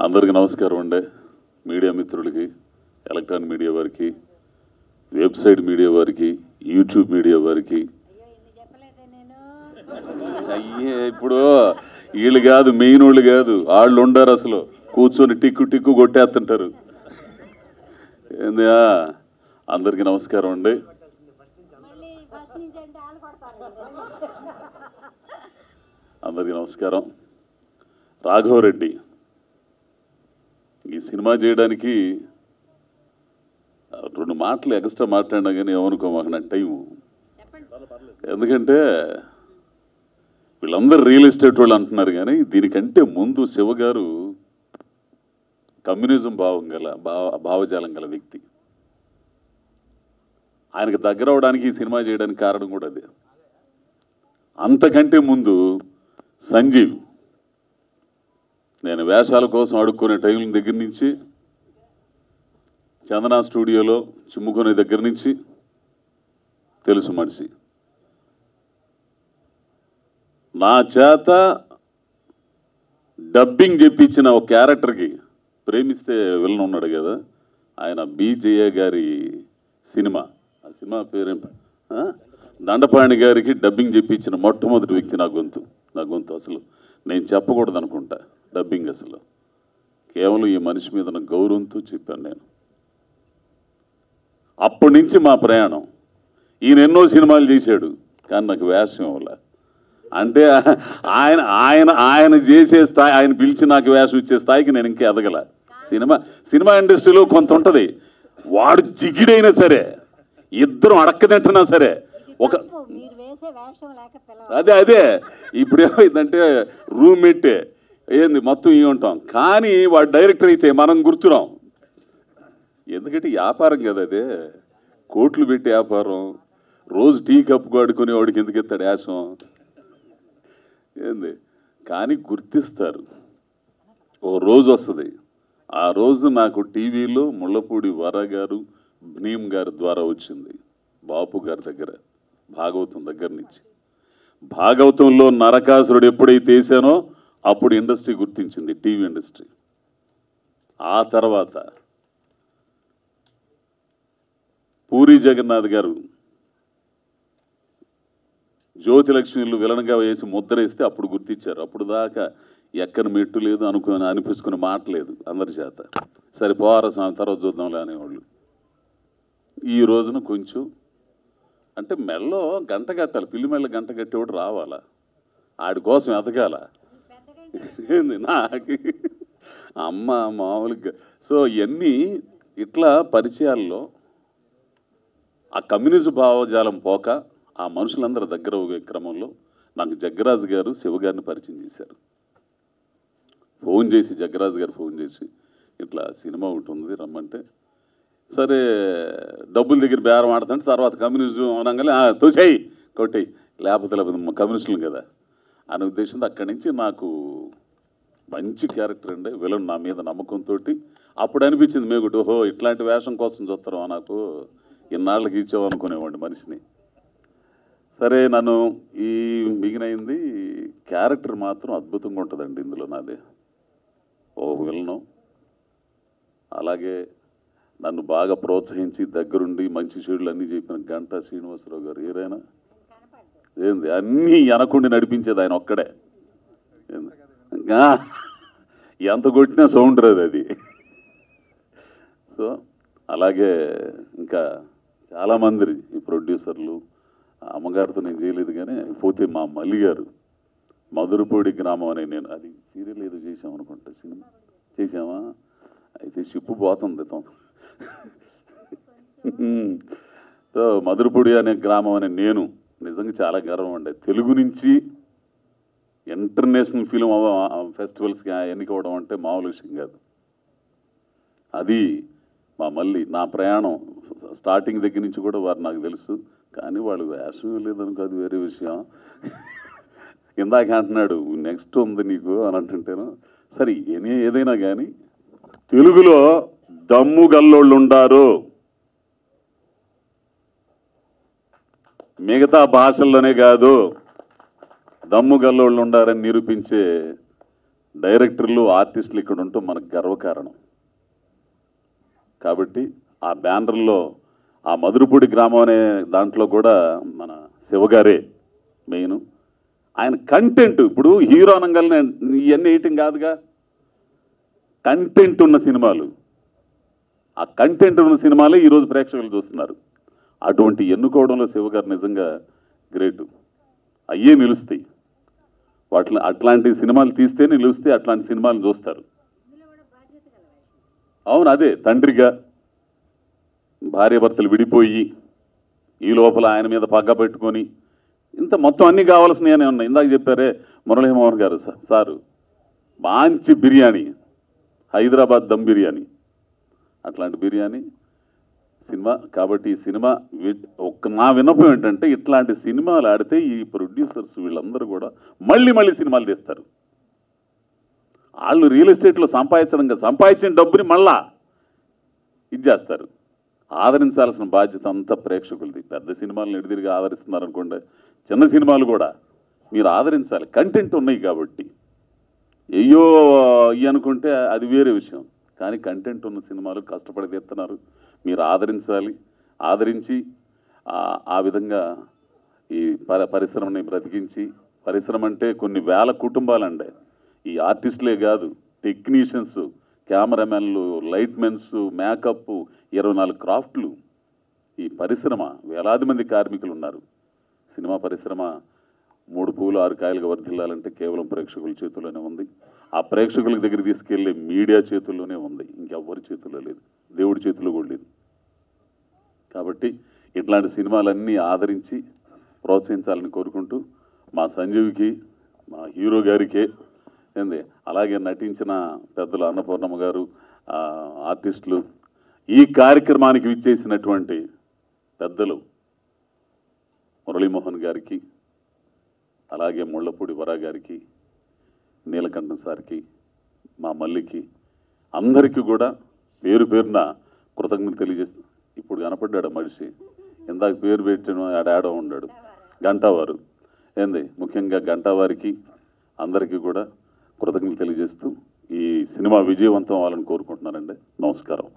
అందరికీ నమస్కారం అండి. మీడియా మిత్రులకి, ఎలక్ట్రానిక్ మీడియా వారికి, వెబ్సైట్ మీడియా వారికి, యూట్యూబ్ మీడియా వారికి. అయ్యే ఇప్పుడు వీళ్ళు కాదు, మెయిన్ వాళ్ళు కాదు, వాళ్ళు ఉండరు. అసలు కూర్చొని టిక్కు టిక్కు కొట్టేస్తుంటారు. ఏందా, అందరికీ నమస్కారం అండి. అందరికీ నమస్కారం. రాఘవరెడ్డి ఈ సినిమా చేయడానికి 2 మాటలు ఎక్స్ట్రా మాట్లాడినా కానీ ఏమనుకో, మాకు నా టైము. ఎందుకంటే వీళ్ళందరూ రియల్ ఎస్టేట్ వాళ్ళు అంటున్నారు, కానీ దీనికంటే ముందు శివ గారు కమ్యూనిజం భావజాలం గల వ్యక్తి. ఆయనకు దగ్గర అవడానికి ఈ సినిమా చేయడానికి కారణం కూడా అదే. అంతకంటే ముందు సంజీవ్, నేను వేషాల కోసం అడుక్కునే టైం దగ్గర నుంచి, చందనా స్టూడియోలో చిమ్ముకునే దగ్గర నుంచి తెలుసు మనిషి. నా చేత డబ్బింగ్ చెప్పించిన ఒక క్యారెక్టర్కి, ప్రేమిస్తే విలన్ ఉన్నాడు కదా, ఆయన బీజేయ గారి సినిమా, ఆ సినిమా పేరేం, దండపాణి గారికి డబ్బింగ్ చెప్పించిన మొట్టమొదటి వ్యక్తి నా గొంతు. అసలు నేను చెప్పకూడదు అనుకుంటా డబ్బింగ్. అసలు కేవలం ఈ మనిషి మీద నా గౌరవంతో చెప్పాను నేను. అప్పటి నుంచి మా ప్రయాణం. ఈయన ఎన్నో సినిమాలు చేశాడు, కానీ నాకు వేషం ఇవ్వాల. అంటే ఆయన చేసే స్థాయి, ఆయన పిలిచి నాకు వేషం ఇచ్చే స్థాయికి నేను ఇంకా ఎదగల. సినిమా ఇండస్ట్రీలో కొంత ఉంటుంది, వాడు జిగిడైనా సరే, ఇద్దరం అడక్కదంటున్నా సరే, ఒక అదే ఇప్పుడు ఏమైందంటే రూమ్మేటే ఏంది మొత్తం ఇవి ఉంటాం, కానీ వాడు డైరెక్టర్ అయితే మనం గుర్తురాం. ఎందుకంటే వ్యాపారం కదా, అదే కోట్లు పెట్టి వ్యాపారం. రోజు టీ కప్పు ఆడుకునే వాడికి ఎందుకు ఎత్తాడు యాసం ఏంది, కానీ గుర్తిస్తారు. ఓ రోజు వస్తుంది, ఆ రోజు నాకు టీవీలో ముళ్ళపూడి వర గారు, భీమ్ గారి ద్వారా వచ్చింది. బాపు గారి దగ్గర, భాగవతం దగ్గర నుంచి. భాగవతంలో నరకాసురుడు ఎప్పుడైతే వేసానో అప్పుడు ఇండస్ట్రీ గుర్తించింది, టీవీ ఇండస్ట్రీ. ఆ తర్వాత పూరి జగన్నాథ్ గారు జ్యోతిలక్ష్మిలు విలన్గా వేసి ముద్ర వేస్తే అప్పుడు గుర్తించారు. అప్పుడు దాకా ఎక్కని మెట్టు లేదు, అనిపించుకునే మాట లేదు అందరి చేత. సరే పోవారా స్వామి, తర్వాత చూద్దాంలే అనేవాళ్ళు. ఈ రోజున కొంచెం అంటే మెల్లో గంట కట్టాలి, పిల్లి మెల్ల గంట కట్టేవాడు రావాలా, ఆడి కోసం ఎదగాల. ఏంది నాకు అమ్మ మామూలుగా. సో ఇవన్నీ ఇట్లా పరిచయాల్లో ఆ కమ్యూనిజం భావజాలం పోక ఆ మనుషులందరూ దగ్గర అయ్యే క్రమంలో నాకు జగ్గరాజు గారు శివ గారిని పరిచయం చేశారు. జగ్గరాజు గారు ఫోన్ చేసి ఇట్లా సినిమా ఒకటి ఉంది రమ్మంటే, సరే డబ్బుల దగ్గర బేరం ఆడుతుంటే, తర్వాత కమ్యూనిజం అనగానే తోసేయి కొట్టేయి, లేకపోతే కమ్యూనిస్టులు కదా అనే ఉద్దేశంతో అక్కడి నుంచి నాకు మంచి క్యారెక్టర్ అండి, విలన్ నా మీద నమ్మకంతో. అప్పుడు అనిపించింది మేగుటి, ఓహో ఇట్లాంటి వేషం కోసం చూస్తారా నాకు, ఇన్నాళ్ళకి ఇచ్చామనుకునేవాడిని మనిషిని. సరే నన్ను ఈ మిగినైంది క్యారెక్టర్ మాత్రం అద్భుతంగా ఉంటుందండి ఇందులో నాది, ఓ విలను. అలాగే నన్ను బాగా ప్రోత్సహించి దగ్గరుండి మంచి చెడులు అన్నీ చెప్పిన గంటా శ్రీనివాసరావు గారు, ఏరైనా ఏంది అన్నీ అనకుండి నడిపించేది ఆయన ఒక్కడే. ఎంత కొట్టినా సౌండ్ రాదు అది. సో అలాగే ఇంకా చాలామంది ఈ ప్రొడ్యూసర్లు, అమ్మగారితో నేను చేయలేదు కానీ, పోతే మా మల్లి గారు మధురపూడి గ్రామం అనే, నేను అది సీరియల్ ఏదో చేసామనుకుంటా, సినిమా చేసామా అయితే షిప్పు పోతుంది. సో మధురపూడి అనే గ్రామం అనే నేను నిజంగా చాలా గర్వం అండి. తెలుగు నుంచి ఇంటర్నేషనల్ ఫిలిం ఫెస్టివల్స్కి ఎన్నికవడం అంటే మామూలు విషయం కాదు. అది మా మళ్ళీ నా ప్రయాణం స్టార్టింగ్ దగ్గర నుంచి కూడా వారు నాకు తెలుసు, కానీ వాళ్ళు వేషం లేదనుకో అది వేరే విషయం. ఇందాక అంటున్నాడు నెక్స్ట్ ఉంది నీకు అని అంటుంటేను, సరే ఏదైనా కానీ తెలుగులో దమ్ము గల్లోళ్ళు ఉండారు, మిగతా భాషల్లోనే కాదు దమ్ము గల్లోళ్ళు ఉండారని నిరూపించే డైరెక్టర్లు ఆర్టిస్టులు ఇక్కడ ఉండటం మనకు గర్వకారణం. కాబట్టి ఆ బ్యానర్లో ఆ మధురపూడి గ్రామం అనే దాంట్లో కూడా మన శివగారే మెయిన్. ఆయన కంటెంట్ ఇప్పుడు హీరో అనగానే ఇవన్నీ వేయటం కాదుగా, కంటెంట్ ఉన్న సినిమాలు, ఆ కంటెంట్ ఉన్న సినిమాలే ఈరోజు ప్రేక్షకులు చూస్తున్నారు. అటువంటి ఎన్నుకోవడంలో శివగారు నిజంగా గ్రేటు. అయ్యే నిలుస్తాయి, అట్లాంటి సినిమాలు తీస్తే నిలుస్తే అట్లాంటి సినిమాలు చూస్తారు. అవును, అదే తండ్రిగా భార్యాభర్తలు విడిపోయి ఈ లోపల ఆయన మీద పగ్గ పెట్టుకొని ఇంత మొత్తం అన్నీ కావాల్సినవి ఉన్నాయి. ఇందాక చెప్పారే మురళీమోహన్ గారు సారు, మంచి బిర్యానీ, హైదరాబాద్ దమ్ బిర్యానీ, అట్లాంటి బిర్యానీ సినిమా. కాబట్టి ఈ సినిమా నా విన్నపం ఏంటంటే ఇట్లాంటి సినిమాలు ఆడితే ఈ ప్రొడ్యూసర్స్ వీళ్ళందరూ కూడా మళ్ళీ మళ్ళీ సినిమాలు తీస్తారు. వాళ్ళు రియల్ ఎస్టేట్లో సంపాదించిన డబ్బుని మళ్ళా ఇది చేస్తారు. ఆదరించాల్సిన బాధ్యత అంతా ప్రేక్షకులది. పెద్ద సినిమాలను ఎడిదిరిగా ఆదరిస్తున్నారనుకోండి, చిన్న సినిమాలు కూడా మీరు ఆదరించాలి. కంటెంట్ ఉన్నాయి కాబట్టి అయ్యో అనుకుంటే అది వేరే విషయం. కానీ కంటెంట్ ఉన్న సినిమాలు కష్టపడి తీస్తున్నారు, మీరు ఆదరించాలి. ఆదరించి ఆ విధంగా ఈ పరిశ్రమని బ్రతికించి, పరిశ్రమ అంటే కొన్ని వేల కుటుంబాలండి. ఈ ఆర్టిస్టులే కాదు, టెక్నీషియన్స్, కెమెరామెన్లు, లైట్మెన్స్, మేకప్, 24 క్రాఫ్ట్లు. ఈ పరిశ్రమ వేలాది మంది కార్మికులు ఉన్నారు. సినిమా పరిశ్రమ 3 పూలు 6 కాయలుగా వర్ధిల్లాలంటే కేవలం ప్రేక్షకుల చేతుల్లోనే ఉంది. ఆ ప్రేక్షకుల దగ్గర తీసుకెళ్ళే మీడియా చేతుల్లోనే ఉంది, ఇంకెవ్వరి చేతుల్లో లేదు, దేవుడి చేతుల్లో కూడా లేదు. కాబట్టి ఇట్లాంటి సినిమాలన్నీ ఆదరించి ప్రోత్సహించాలని కోరుకుంటూ, మా సంజీవ్కి, మా హీరో గారికే ఏంది, అలాగే నటించిన పెద్దలు అన్నపూర్ణమ్మ గారు, ఆర్టిస్టులు, ఈ కార్యక్రమానికి విచ్చేసినటువంటి పెద్దలు మురళీమోహన్ గారికి, అలాగే ముళ్ళపూడి వరా గారికి, నీలకంఠం సార్కి, మా మల్లికి, అందరికీ కూడా పేరు పేరున కృతజ్ఞతలు తెలియజేస్తూ. ఇప్పుడు కనపడ్డాడు మనిషి, ఇందాక పేరు పెట్టిన ఆడాడో ఉన్నాడు, గంటావారు ఏంది, ముఖ్యంగా గంటావారికి అందరికీ కూడా కృతజ్ఞతలు తెలియజేస్తూ ఈ సినిమా విజయవంతం అవ్వాలని కోరుకుంటున్నానండి. నమస్కారం.